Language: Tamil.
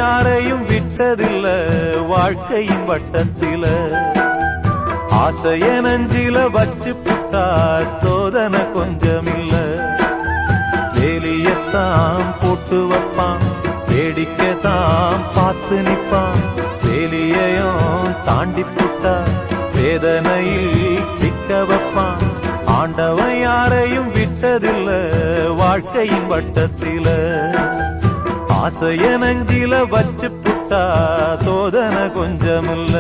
யாரையும் விட்டதில்ல வாழ்க்கையின் வட்டத்தில. ஆசைய நஞ்சில வச்சு புட்டா சோதனை கொஞ்சமில்ல. வேலியத்தான் போட்டு வைப்பான், வேடிக்கைத்தான் பார்த்து நிப்பான். வேலியையும் தாண்டி புட்டா வேதனையில் சிக்க வைப்பான். ஆண்டவன் யாரையும் விட்டதில்ல வாழ்க்கையின் வட்டத்தில. ஆசைய நஞ்சில வச்சு புட்டா சோதனை கொஞ்சமில்ல.